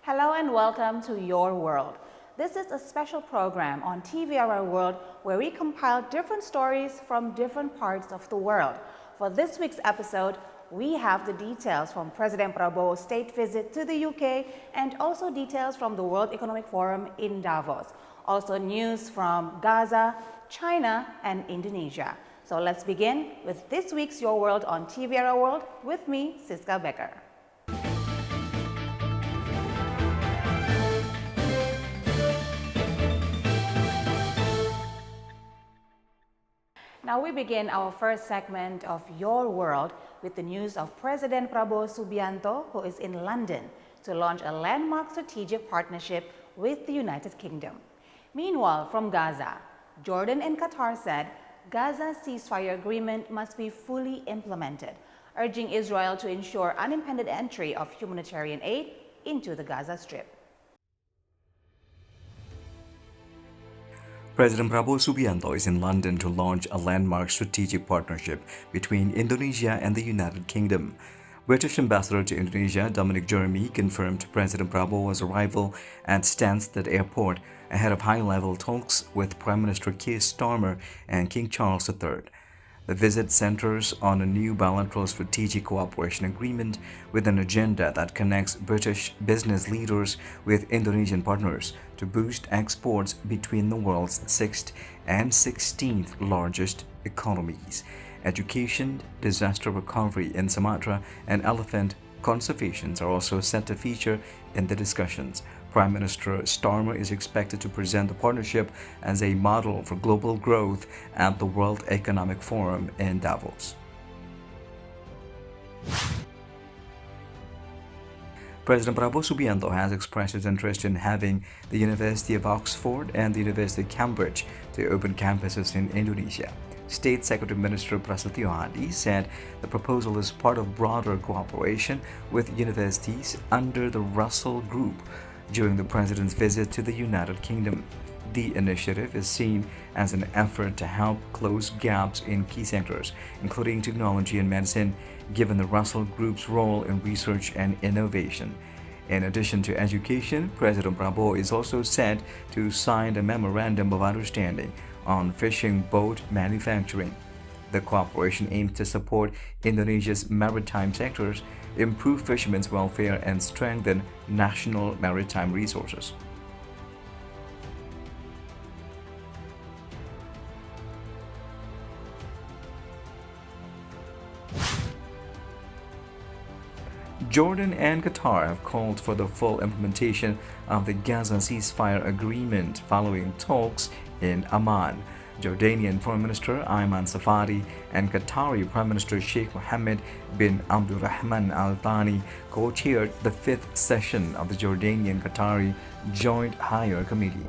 Hello and welcome to Your World. This is a special program on TVRR World where we compile different stories from different parts of the world. For this week's episode, we have the details from President Prabowo's state visit to the UK and also details from the World Economic Forum in Davos. Also news from Gaza, China, and Indonesia. So let's begin with this week's Your World on TVRR World with me, Siska Becker. Now we begin our first segment of Your World with the news of President Prabowo Subianto, who is in London to launch a landmark strategic partnership with the United Kingdom. Meanwhile, from Gaza, Jordan and Qatar said Gaza's ceasefire agreement must be fully implemented, urging Israel to ensure unimpeded entry of humanitarian aid into the Gaza Strip. President Prabowo Subianto is in London to launch a landmark strategic partnership between Indonesia and the United Kingdom. British Ambassador to Indonesia Dominic Jeremy confirmed President Prabowo's arrival at Stansted Airport ahead of high-level talks with Prime Minister Keir Starmer and King Charles III. The visit centers on a new bilateral strategic cooperation agreement with an agenda that connects British business leaders with Indonesian partners to boost exports between the world's 6th and 16th largest economies. Education, disaster recovery in Sumatra, and elephant conservations are also set to feature in the discussions. Prime Minister Starmer is expected to present the partnership as a model for global growth at the World Economic Forum in Davos. President Prabowo Subianto has expressed his interest in having the University of Oxford and the University of Cambridge to open campuses in Indonesia. State Secretary Minister Prasetyo Adi said the proposal is part of broader cooperation with universities under the Russell Group during the President's visit to the United Kingdom. The initiative is seen as an effort to help close gaps in key sectors, including technology and medicine, given the Russell Group's role in research and innovation. In addition to education, President Prabowo is also said to sign a memorandum of understanding on fishing boat manufacturing. The cooperation aims to support Indonesia's maritime sectors, improve fishermen's welfare, and strengthen national maritime resources. Jordan and Qatar have called for the full implementation of the Gaza ceasefire agreement following talks in Amman. Jordanian Foreign Minister Ayman Safadi and Qatari Prime Minister Sheikh Mohammed bin Abdulrahman Al Thani co-chaired the 5th session of the Jordanian-Qatari Joint Higher Committee.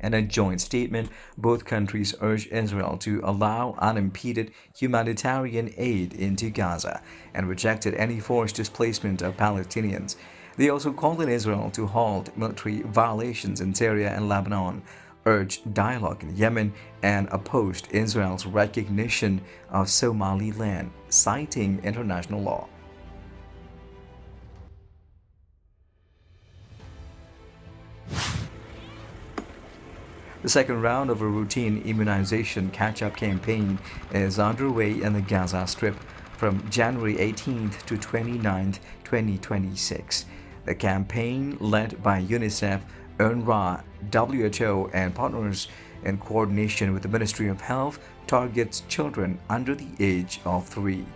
In a joint statement, both countries urged Israel to allow unimpeded humanitarian aid into Gaza and rejected any forced displacement of Palestinians. They also called on Israel to halt military violations in Syria and Lebanon, urged dialogue in Yemen, and opposed Israel's recognition of Somaliland, citing international law. The second round of a routine immunization catch-up campaign is underway in the Gaza Strip from January 18th to 29th, 2026. The campaign, led by UNICEF, UNRWA, WHO, and partners in coordination with the Ministry of Health, targets children under the age of 3.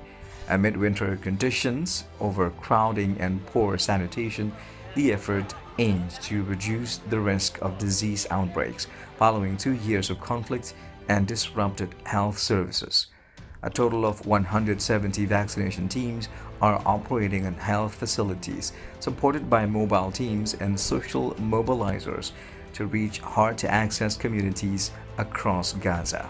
Amid winter conditions, overcrowding, and poor sanitation, the effort aims to reduce the risk of disease outbreaks following 2 years of conflict and disrupted health services. A total of 170 vaccination teams are operating in health facilities, supported by mobile teams and social mobilizers to reach hard-to-access communities across Gaza.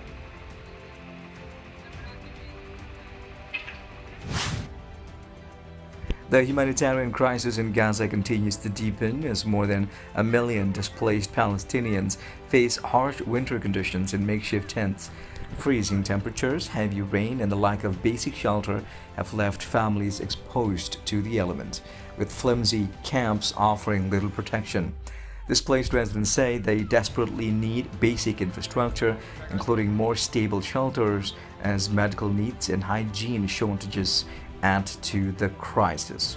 The humanitarian crisis in Gaza continues to deepen as more than 1 million displaced Palestinians face harsh winter conditions in makeshift tents. Freezing temperatures, heavy rain, and the lack of basic shelter have left families exposed to the elements. with flimsy camps offering little protection. Displaced residents say they desperately need basic infrastructure, including more stable shelters, as medical needs and hygiene shortages add to the crisis.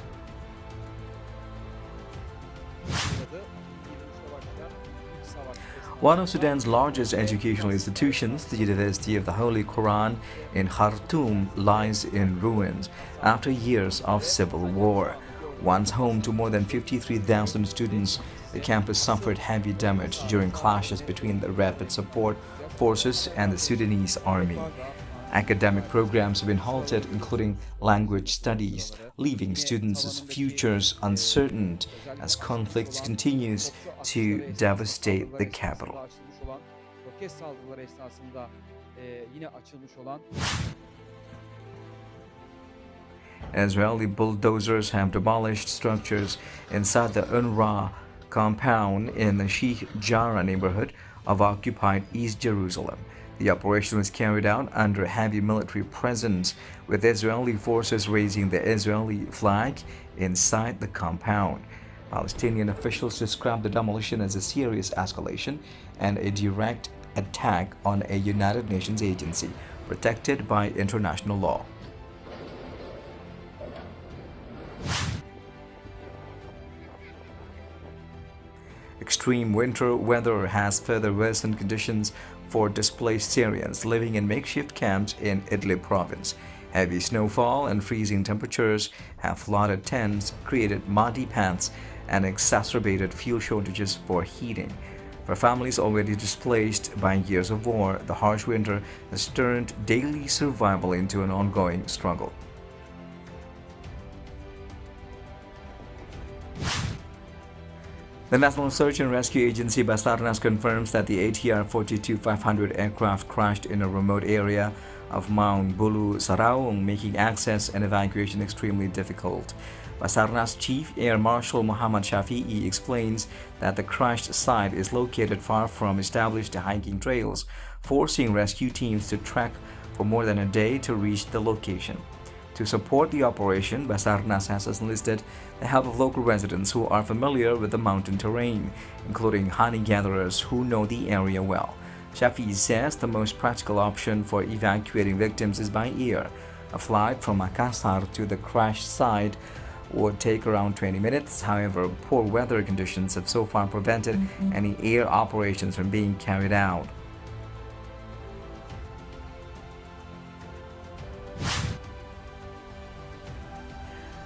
One of Sudan's largest educational institutions, the University of the Holy Quran in Khartoum, lies in ruins after years of civil war. Once home to more than 53,000 students, the campus suffered heavy damage during clashes between the Rapid Support Forces and the Sudanese army. Academic programs have been halted, including language studies, leaving students' futures uncertain as conflict continues to devastate the capital. Israeli bulldozers have demolished structures inside the UNRWA compound in the Sheikh Jarrah neighborhood of occupied East Jerusalem. The operation was carried out under heavy military presence, with Israeli forces raising the Israeli flag inside the compound. Palestinian officials described the demolition as a serious escalation and a direct attack on a United Nations agency protected by international law. Extreme winter weather has further worsened conditions for displaced Syrians living in makeshift camps in Idlib province. Heavy snowfall and freezing temperatures have flooded tents, created muddy paths, and exacerbated fuel shortages for heating. For families already displaced by years of war, the harsh winter has turned daily survival into an ongoing struggle. The National Search and Rescue Agency Basarnas confirms that the ATR 42-500 aircraft crashed in a remote area of Mount Bulu, Saraung, making access and evacuation extremely difficult. Basarnas Chief Air Marshal Muhammad Shafi'i explains that the crashed site is located far from established hiking trails, forcing rescue teams to trek for more than a day to reach the location. To support the operation, Basarnas has enlisted the help of local residents who are familiar with the mountain terrain, including honey gatherers who know the area well. Shafi says the most practical option for evacuating victims is by air. A flight from Makassar to the crash site would take around 20 minutes. However, poor weather conditions have so far prevented any air operations from being carried out.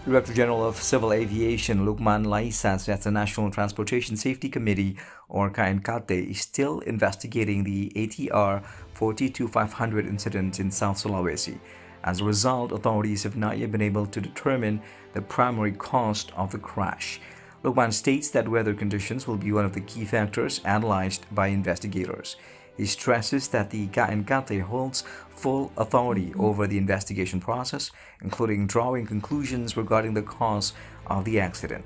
Director General of Civil Aviation Lukman Laisa says the National Transportation Safety Committee, or KNKT, is still investigating the ATR 42-500 incident in South Sulawesi. As a result, authorities have not yet been able to determine the primary cause of the crash. Lukman states that weather conditions will be one of the key factors analyzed by investigators. He stresses that the KNKT holds full authority over the investigation process, including drawing conclusions regarding the cause of the accident.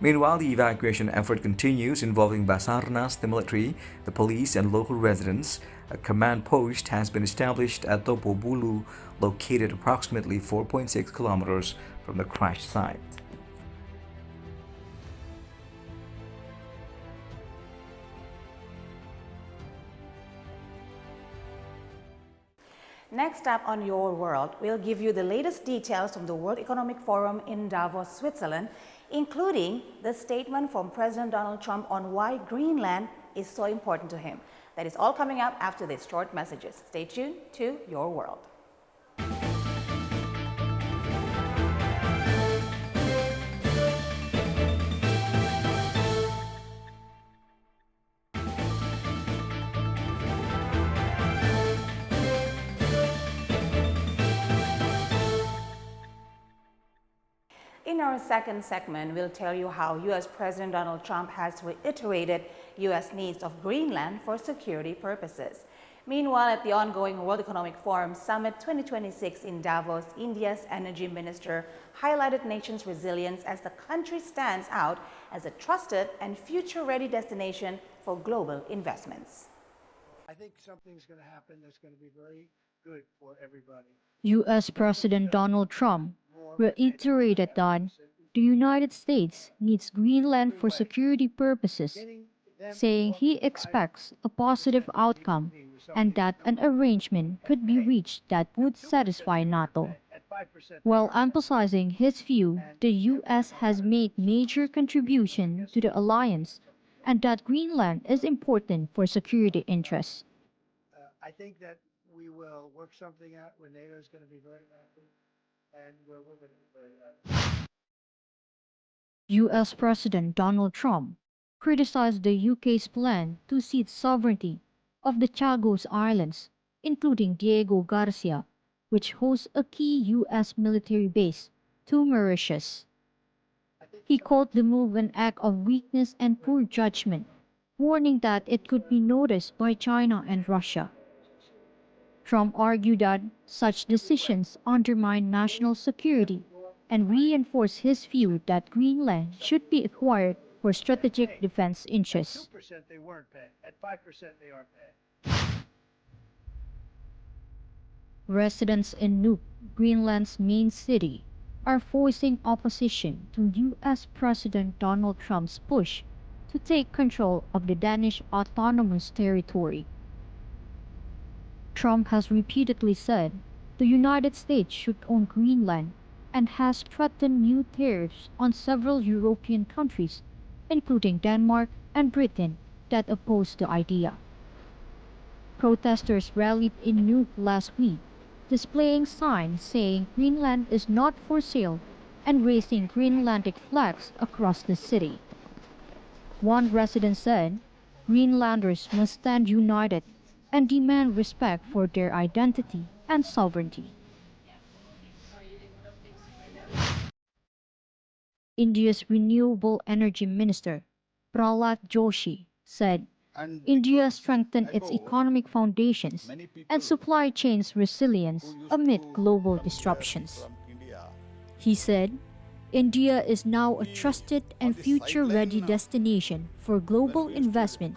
Meanwhile, the evacuation effort continues, involving Basarnas, the military, the police, and local residents. A command post has been established at Topo Bulu, located approximately 4.6 kilometers from the crash site. Next up on Your World, we'll give you the latest details from the World Economic Forum in Davos, Switzerland, including the statement from President Donald Trump on why Greenland is so important to him. That is all coming up after these short messages. Stay tuned to Your World. In our second segment, we'll tell you how U.S. President Donald Trump has reiterated U.S. needs of Greenland for security purposes. Meanwhile, at the ongoing World Economic Forum Summit 2026 in Davos, India's energy minister highlighted nation's resilience as the country stands out as a trusted and future-ready destination for global investments. I think something's going to happen that's going to be very good for everybody. U.S. President Donald Trump reiterated that the United States needs Greenland for security purposes, getting them saying he to expects a positive outcome and that an arrangement could be reached that would satisfy NATO. at 5%. While emphasizing his view, the U.S. has made major contribution to the alliance and that Greenland is important for security interests. I think that we will work something out when NATO is going to be very happy, and we're working very happy. U.S. President Donald Trump criticized the UK's plan to cede sovereignty of the Chagos Islands, including Diego Garcia, which hosts a key U.S. military base, to Mauritius. He called the move an act of weakness and poor judgment, warning that it could be noticed by China and Russia. Trump argued that such decisions undermine national security and reinforced his view that Greenland should be acquired for strategic defense interests. 2% they weren't paying. At 5% they are paying. Residents in Nuuk, Greenland's main city, are voicing opposition to U.S. President Donald Trump's push to take control of the Danish Autonomous Territory. Trump has repeatedly said the United States should own Greenland and has threatened new tariffs on several European countries, including Denmark and Britain, that oppose the idea. Protesters rallied in Nuuk last week, displaying signs saying Greenland is not for sale and raising Greenlandic flags across the city. One resident said, Greenlanders must stand united and demand respect for their identity and sovereignty. India's renewable energy minister, Prahlad Joshi, said India strengthened its economic foundations and supply chains resilience amid global disruptions. He said, India is now a trusted and future-ready destination for global investment,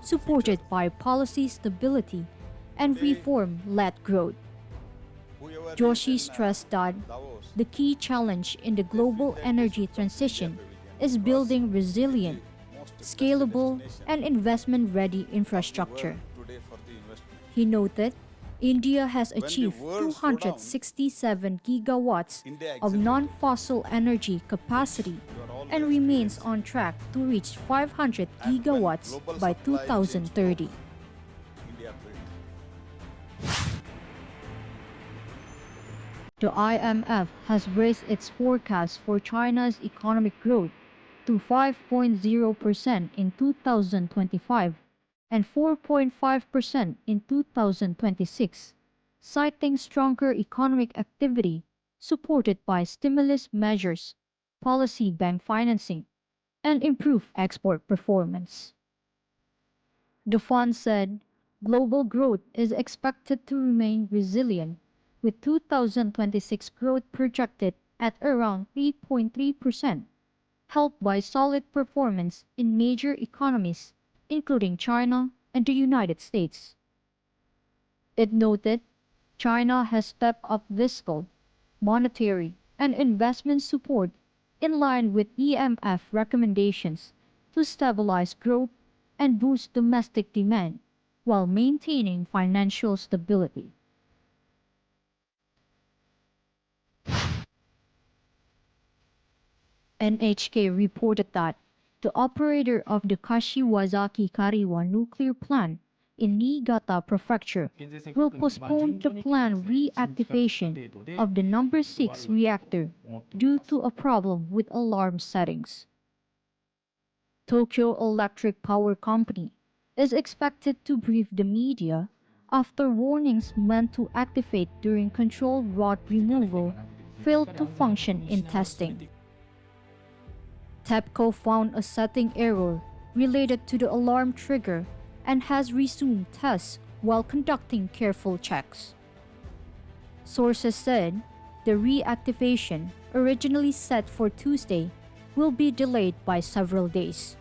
supported by policy stability and reform-led growth. Joshi stressed that the key challenge in the global energy transition is building resilient, scalable, and investment-ready infrastructure. He noted India has achieved 267 gigawatts of non-fossil energy capacity and remains on track to reach 500 gigawatts by 2030. The IMF has raised its forecast for China's economic growth to 5.0% in 2025 and 4.5% in 2026, citing stronger economic activity supported by stimulus measures, policy bank financing, and improved export performance. The fund said global growth is expected to remain resilient, with 2026 growth projected at around 3.3%, helped by solid performance in major economies, including China and the United States. It noted China has stepped up fiscal, monetary, and investment support in line with IMF recommendations to stabilize growth and boost domestic demand while maintaining financial stability. NHK reported that the operator of the Kashiwazaki Kariwa nuclear plant in Niigata Prefecture will postpone the planned reactivation of the number 6 reactor due to a problem with alarm settings. Tokyo Electric Power Company is expected to brief the media after warnings meant to activate during control rod removal failed to function in testing. TEPCO found a setting error related to the alarm trigger and has resumed tests while conducting careful checks. Sources said the reactivation, originally set for Tuesday, will be delayed by several days.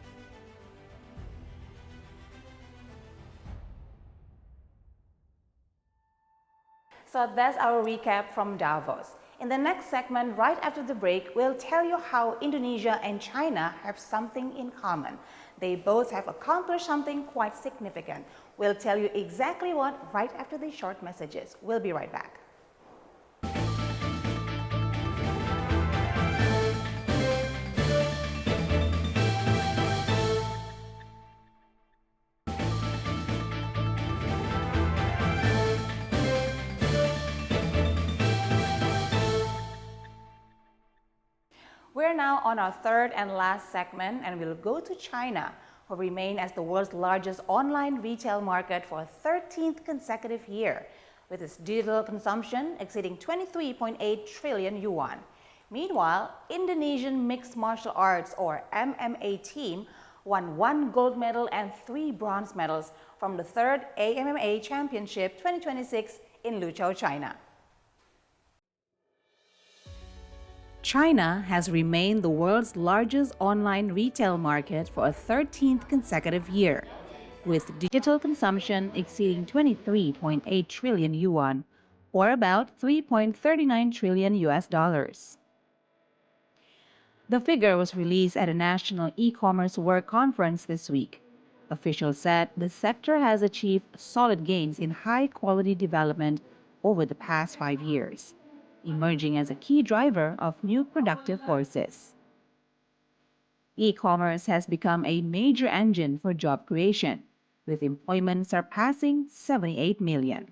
So that's our recap from Davos. In the next segment, right after the break, we'll tell you how Indonesia and China have something in common. They both have accomplished something quite significant. We'll tell you exactly what right after these short messages. We'll be right back. We're now on our third and last segment, and we'll go to China, who remain as the world's largest online retail market for a 13th consecutive year, with its digital consumption exceeding 23.8 trillion yuan. Meanwhile, Indonesian Mixed Martial Arts, or MMA team, won 1 gold medal and 3 bronze medals from the 3rd AMMA Championship 2026 in Luzhou, China. China has remained the world's largest online retail market for a 13th consecutive year, with digital consumption exceeding 23.8 trillion yuan, or about 3.39 trillion US dollars. The figure was released at a National E-commerce Work Conference this week. Officials said the sector has achieved solid gains in high-quality development over the past 5 years, emerging as a key driver of new productive forces. E-commerce has become a major engine for job creation, with employment surpassing 78 million.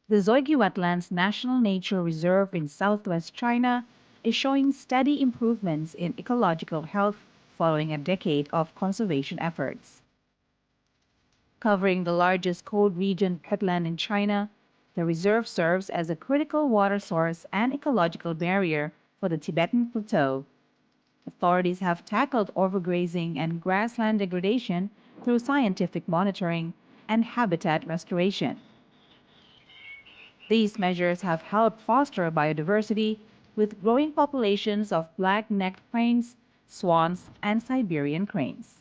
The Zoygue Wetlands National Nature Reserve in southwest China is showing steady improvements in ecological health following a decade of conservation efforts. Covering the largest cold region peatland in China, the reserve serves as a critical water source and ecological barrier for the Tibetan Plateau. Authorities have tackled overgrazing and grassland degradation through scientific monitoring and habitat restoration. These measures have helped foster biodiversity with growing populations of black-necked cranes, swans, and Siberian cranes.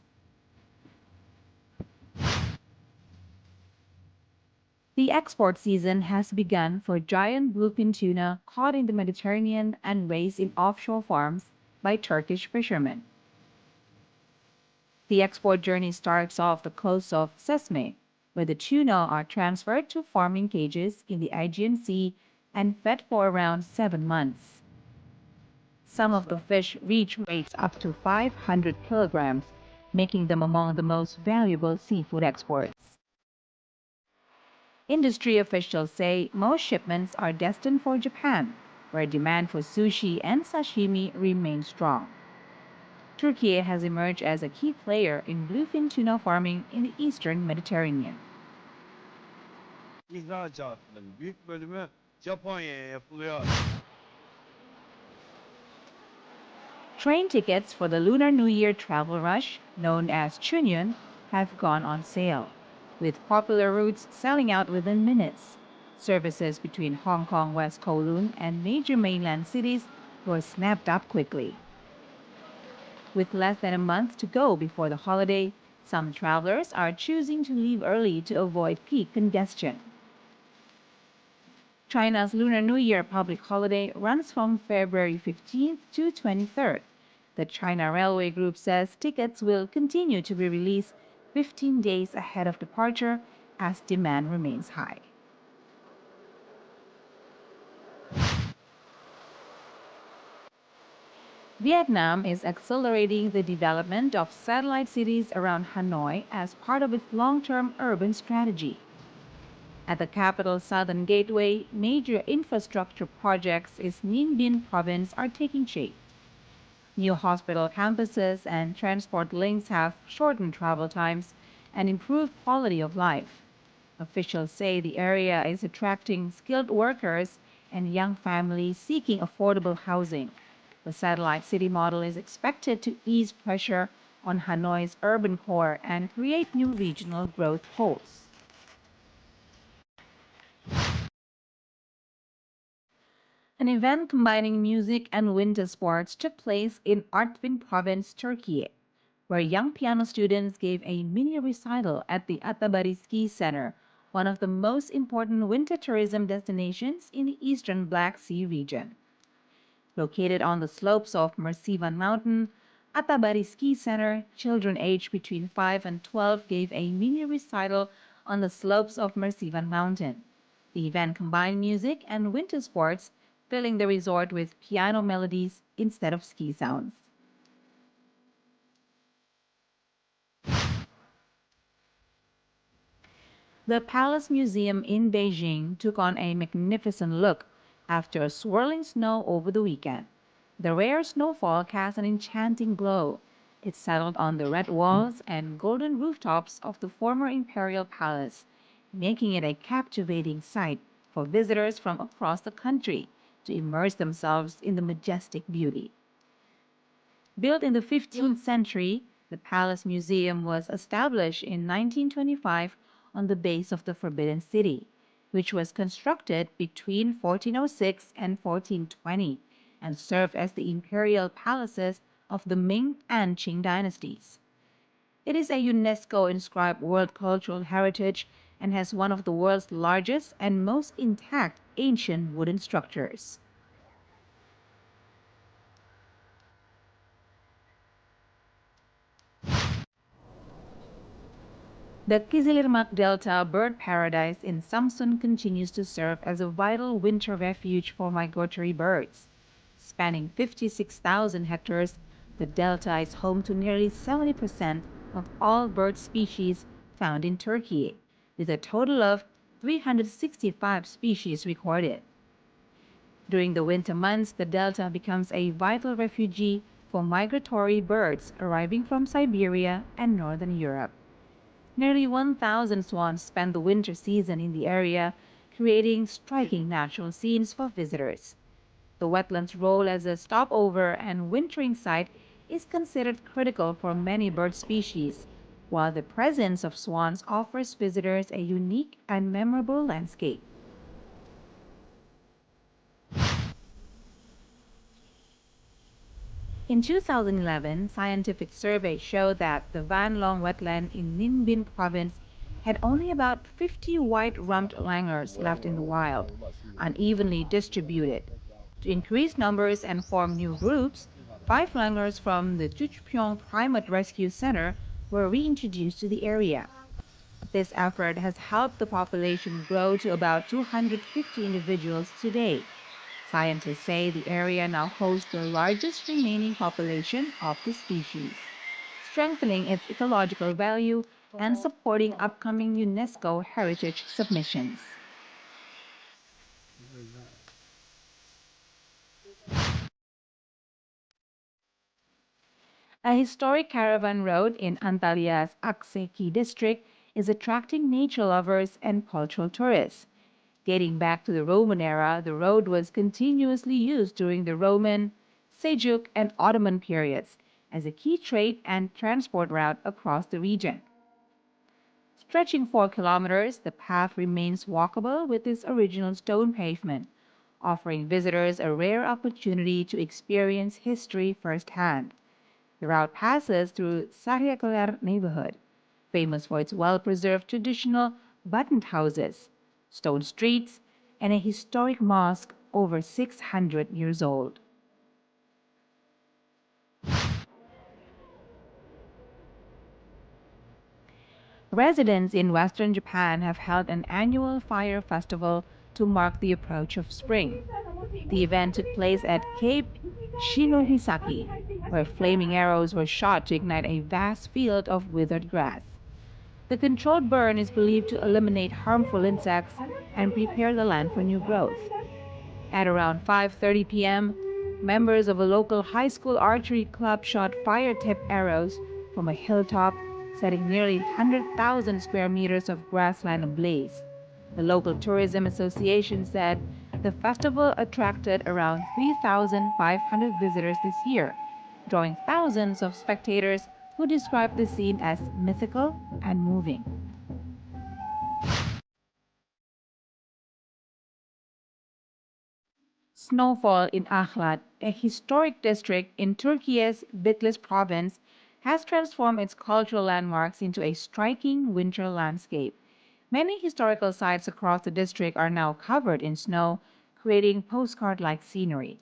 The export season has begun for giant bluefin tuna caught in the Mediterranean and raised in offshore farms by Turkish fishermen. The export journey starts off the coast of Sesame, where the tuna are transferred to farming cages in the Aegean Sea and fed for around 7 months. Some of the fish reach weights up to 500 kilograms, making them among the most valuable seafood exports. Industry officials say most shipments are destined for Japan, where demand for sushi and sashimi remains strong. Turkey has emerged as a key player in bluefin tuna farming in the eastern Mediterranean. 이사자는 büyük bölümü Japonya'ya yapılıyor. Train tickets for the Lunar New Year travel rush, known as Chunyun, have gone on sale, with popular routes selling out within minutes. Services between Hong Kong West Kowloon and major mainland cities were snapped up quickly. With less than a month to go before the holiday, some travelers are choosing to leave early to avoid peak congestion. China's Lunar New Year public holiday runs from February 15th to 23rd. The China Railway Group says tickets will continue to be released 15 days ahead of departure as demand remains high. Vietnam is accelerating the development of satellite cities around Hanoi as part of its long-term urban strategy. At the capital's southern gateway, major infrastructure projects in Ninh Binh province are taking shape. New hospital campuses and transport links have shortened travel times and improved quality of life. Officials say the area is attracting skilled workers and young families seeking affordable housing. The satellite city model is expected to ease pressure on Hanoi's urban core and create new regional growth poles. An event combining music and winter sports took place in Artvin province, Turkey, where young piano students gave a mini recital at the Atabari Ski Center one of the most important winter tourism destinations in the eastern Black Sea region. Located on the slopes of Mercivan Mountain, Atabari Ski Center, children aged between 5 and 12 gave a mini recital on the slopes of Mercivan Mountain. The event combined music and winter sports, filling the resort with piano melodies instead of ski sounds. The Palace Museum in Beijing took on a magnificent look after swirling snow over the weekend. The rare snowfall cast an enchanting glow. It settled on the red walls and golden rooftops of the former imperial palace, making it a captivating sight for visitors from across the country to immerse themselves in the majestic beauty. Built in the 15th century, the Palace Museum was established in 1925 on the base of the Forbidden City, which was constructed between 1406 and 1420 and served as the imperial palaces of the Ming and Qing dynasties. It is a UNESCO inscribed World Cultural Heritage and has one of the world's largest and most intact ancient wooden structures. The Kizilirmak Delta bird paradise in Samsun continues to serve as a vital winter refuge for migratory birds. Spanning 56,000 hectares, the delta is home to nearly 70% of all bird species found in Turkey, with a total of 365 species recorded. During the winter months, the delta becomes a vital refuge for migratory birds arriving from Siberia and northern Europe. Nearly 1,000 swans spend the winter season in the area, creating striking natural scenes for visitors. The wetland's role as a stopover and wintering site is considered critical for many bird species, while the presence of swans offers visitors a unique and memorable landscape. In 2011, scientific surveys showed that the Van Long wetland in Ninh Binh province had only about 50 white-rumped langurs left in the wild, unevenly distributed. To increase numbers and form new groups, 5 langurs from the Chuchpyong Primate Rescue Center were reintroduced to the area. This effort has helped the population grow to about 250 individuals today. Scientists say the area now hosts the largest remaining population of the species, strengthening its ecological value and supporting upcoming UNESCO heritage submissions. A historic caravan road in Antalya's Akseki district is attracting nature lovers and cultural tourists. Dating back to the Roman era, the road was continuously used during the Roman, Seljuk, and Ottoman periods as a key trade and transport route across the region. Stretching 4 kilometers, the path remains walkable with its original stone pavement, offering visitors a rare opportunity to experience history firsthand. The route passes through Sahyakalar neighborhood, famous for its well-preserved traditional buttoned houses, stone streets, and a historic mosque over 600 years old. Residents in western Japan have held an annual fire festival to mark the approach of spring. The event took place at Cape Shinohisaki, where flaming arrows were shot to ignite a vast field of withered grass. The controlled burn is believed to eliminate harmful insects and prepare the land for new growth. At around 5:30 p.m., members of a local high school archery club shot fire-tipped arrows from a hilltop, setting nearly 100,000 square meters of grassland ablaze. The local tourism association said the festival attracted around 3,500 visitors this year, drawing thousands of spectators who described the scene as mythical and moving. Snowfall in Ahlat, a historic district in Turkey's Bitlis province, has transformed its cultural landmarks into a striking winter landscape. Many historical sites across the district are now covered in snow, creating postcard-like scenery.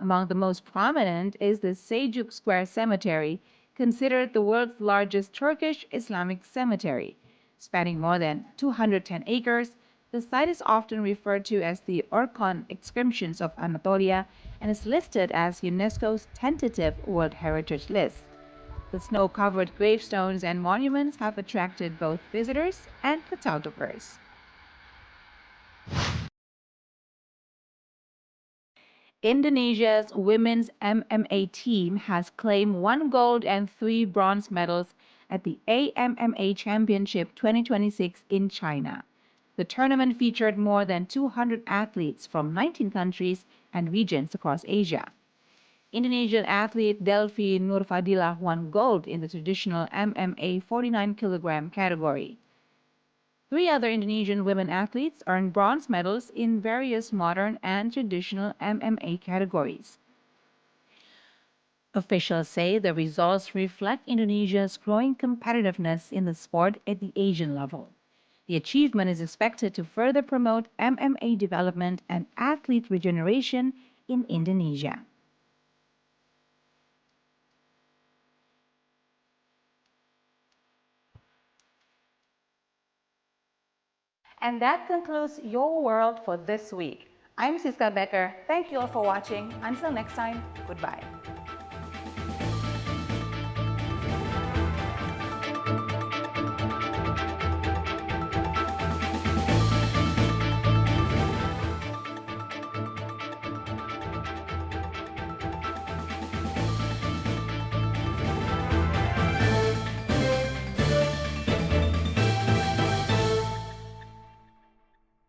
Among the most prominent is the Seljuk Square Cemetery, considered the world's largest Turkish Islamic cemetery. Spanning more than 210 acres, the site is often referred to as the Orkhon Inscriptions of Anatolia and is listed as UNESCO's tentative World Heritage List. The snow-covered gravestones and monuments have attracted both visitors and photographers. Indonesia's women's MMA team has claimed 1 gold and 3 bronze medals at the AMMA Championship 2026 in China. The tournament featured more than 200 athletes from 19 countries and regions across Asia. Indonesian athlete Delvi Nurfadillah won gold in the traditional MMA 49-kilogram category. 3 other Indonesian women athletes earned bronze medals in various modern and traditional MMA categories. Officials say the results reflect Indonesia's growing competitiveness in the sport at the Asian level. The achievement is expected to further promote MMA development and athlete regeneration in Indonesia. And that concludes Your World for this week. I'm Siska Becker. Thank you all for watching. Until next time, goodbye.